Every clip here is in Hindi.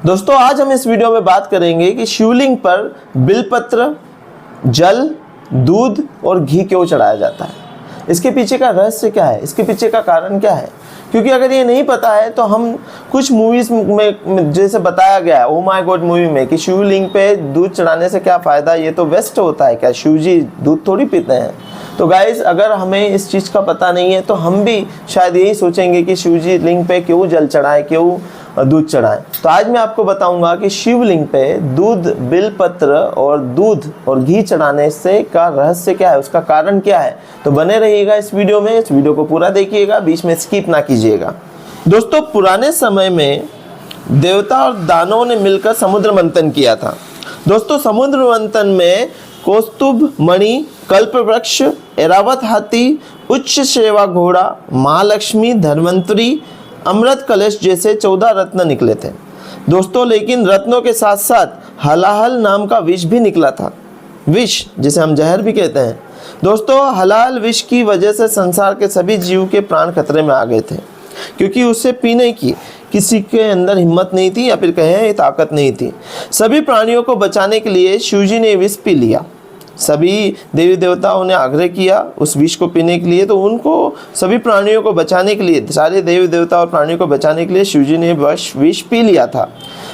दोस्तों आज हम इस वीडियो में बात करेंगे कि शिवलिंग पर बिलपत्र, जल, दूध और घी क्यों चढ़ाया जाता है। इसके पीछे का रहस्य क्या है, इसके पीछे का कारण क्या है। क्योंकि अगर ये नहीं पता है तो हम कुछ मूवीज में जैसे बताया गया है, ओ माय गॉड मूवी में, कि शिवलिंग पे दूध चढ़ाने से क्या फ़ायदा, ये तो वेस्ट होता है क्या, शिव जी दूध थोड़ी पीते हैं। तो गाइस अगर हमें इस चीज़ का पता नहीं है तो हम भी शायद यही सोचेंगे कि शिव जी लिंग पे क्यों जल चढ़ाएं, क्यों दूध चढ़ाएं। तो आज मैं आपको बताऊंगा कि शिवलिंग पे दूध, बिलपत्र और दूध और घी चढ़ाने से का रहस्य क्या है, उसका कारण क्या है। तो बने रहिएगा इस वीडियो में, इस वीडियो को पूरा देखिएगा, बीच में स्किप ना कीजिएगा। दोस्तों पुराने समय में देवता और दानवों ने मिलकर समुद्र मंथन किया था। दोस्तों समुद्र मंथन में कौस्तुभ मणि, कल्प वृक्ष, ऐरावत हाथी, उच्च सेवा घोड़ा, महालक्ष्मी, धन्वंतरी, अमृत कलश जैसे 14 रत्न निकले थे। दोस्तों लेकिन रत्नों के साथ साथ हलाहल नाम का विष भी निकला था। विष जिसे हम जहर भी कहते हैं। दोस्तों हलाहल विष की वजह से संसार के सभी जीव के प्राण खतरे में आ गए थे, क्योंकि उसे पीने की किसी के अंदर हिम्मत नहीं थी या फिर कहें ताकत नहीं थी। सभी प्राणियों को बचाने के लिए शिवजी ने विष पी लिया। सभी देवी देवताओं ने आग्रह किया उस विष को पीने के लिए, तो उनको सभी प्राणियों को बचाने के लिए, सारे देवी देवता और प्राणियों को बचाने के लिए शिवजी ने विष पी लिया था।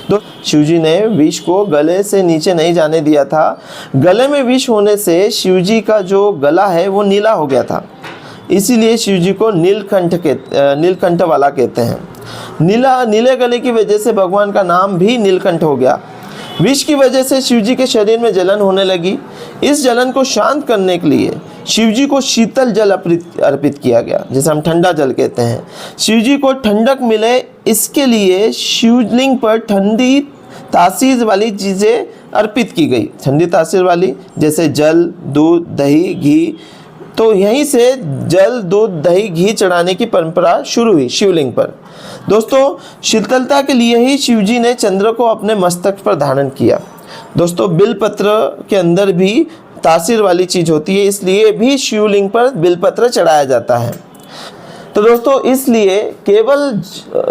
तो शिवजी ने विष को गले से नीचे नहीं जाने दिया था। गले में विष होने से शिवजी का जो गला है वो नीला हो गया था, इसीलिए शिवजी को नीलकंठ वाला कहते हैं। नीले गले की वजह से भगवान का नाम भी नीलकंठ हो गया। विष की वजह से शिवजी के शरीर में जलन होने लगी। इस जलन को शांत करने के लिए शिवजी को शीतल जल अर्पित किया गया, जिसे हम ठंडा जल कहते हैं। शिवजी को ठंडक मिले इसके लिए शिवलिंग पर ठंडी तासीर वाली चीज़ें अर्पित की गई। ठंडी तासीर वाली जैसे जल, दूध, दही, घी। तो यहीं से जल, दूध, दही, घी चढ़ाने की परंपरा शुरू हुई शिवलिंग पर। दोस्तों शीतलता के लिए ही शिवजी ने चंद्र को अपने मस्तक पर धारण किया। दोस्तों बिलपत्र के अंदर भी तासीर वाली चीज़ होती है, इसलिए भी शिवलिंग पर बिलपत्र चढ़ाया जाता है। तो दोस्तों इसलिए केवल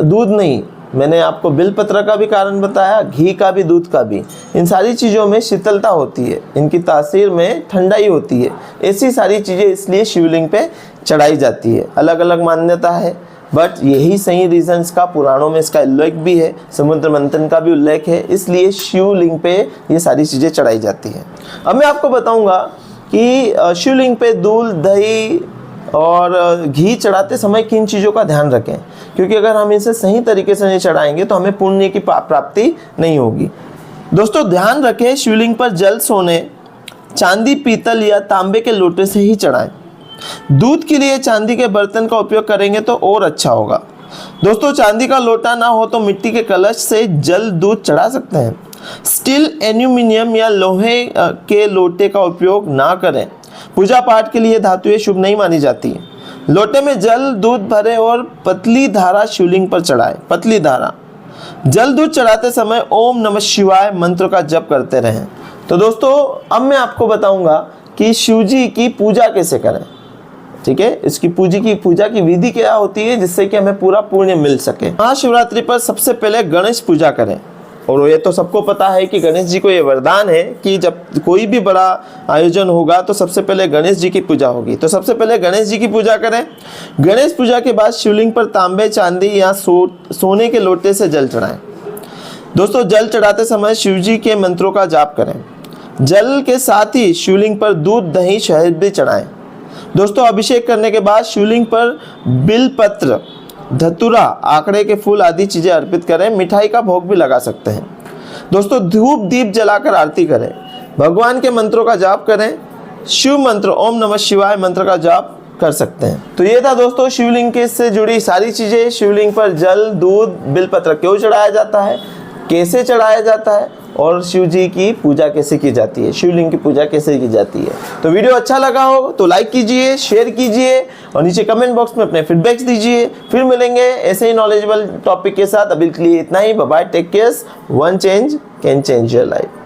दूध नहीं, मैंने आपको बिलपत्र का भी कारण बताया, घी का भी, दूध का भी। इन सारी चीज़ों में शीतलता होती है, इनकी तासीर में ठंडाई होती है। ऐसी सारी चीज़ें इसलिए शिवलिंग पे चढ़ाई जाती है। अलग अलग मान्यता है, बट यही सही रीजंस का पुराणों में इसका उल्लेख भी है, समुद्र मंथन का भी उल्लेख है, इसलिए शिवलिंग पे ये सारी चीज़ें चढ़ाई जाती हैं। अब मैं आपको बताऊंगा कि शिवलिंग पे दूध, दही और घी चढ़ाते समय किन चीज़ों का ध्यान रखें, क्योंकि अगर हम इसे सही तरीके से नहीं चढ़ाएंगे तो हमें पुण्य की प्राप्ति नहीं होगी। दोस्तों ध्यान रखें शिवलिंग पर जल सोने, चांदी, पीतल या तांबे के लोटे से ही चढ़ाएं। दूध के लिए चांदी के बर्तन का उपयोग करेंगे तो और अच्छा होगा। दोस्तों चांदी का लोटा ना हो तो मिट्टी के कलश से जल, दूध चढ़ा सकते हैं। स्टील, एल्यूमिनियम या लोहे के लोटे का उपयोग ना करें। पूजा पाठ के लिए धातुएं शुभ नहीं मानी जाती। लोटे में जल, दूध भरे और पतली धारा शिवलिंग पर चढ़ाएं। पतली धारा। जल, दूध चढ़ाते समय ओम नमः शिवाय मंत्र का जप करते रहें। तो दोस्तों अब मैं आपको बताऊंगा कि शिवजी की पूजा कैसे करें। ठीक है, इसकी पूजा की विधि क्या होती है जिससे कि हमें पूरा पुण्य मिल सके। महाशिवरात्रि पर सबसे पहले गणेश पूजा करें। और ये तो सबको पता है कि गणेश जी को ये वरदान है कि जब कोई भी बड़ा आयोजन होगा तो सबसे पहले गणेश जी की पूजा होगी। तो सबसे पहले गणेश जी की पूजा करें। गणेश पूजा के बाद शिवलिंग पर तांबे, चांदी या सोने के लोटे से जल चढ़ाएं। दोस्तों जल चढ़ाते समय शिवजी के मंत्रों का जाप करें। जल के साथ ही शिवलिंग पर दूध, दही, शहद भी चढ़ाएं। दोस्तों अभिषेक करने के बाद शिवलिंग पर बिलपत्र, धतूरा, आंकड़े के फूल आदि चीजें अर्पित करें। मिठाई का भोग भी लगा सकते हैं। दोस्तों धूप दीप जलाकर आरती करें। भगवान के मंत्रों का जाप करें। शिव मंत्र ओम नमः शिवाय मंत्र का जाप कर सकते हैं। तो ये था दोस्तों शिवलिंग के से जुड़ी सारी चीजें। शिवलिंग पर जल, दूध, बिलपत्र क्यों चढ़ाया जाता है, कैसे चढ़ाया जाता है और शिव जी की पूजा कैसे की जाती है, शिवलिंग की पूजा कैसे की जाती है। तो वीडियो अच्छा लगा हो तो लाइक कीजिए, शेयर कीजिए और नीचे कमेंट बॉक्स में अपने फीडबैक्स दीजिए। फिर मिलेंगे ऐसे ही नॉलेजेबल टॉपिक के साथ। अभी के लिए इतना ही। Bye bye, take care. One change can change your life.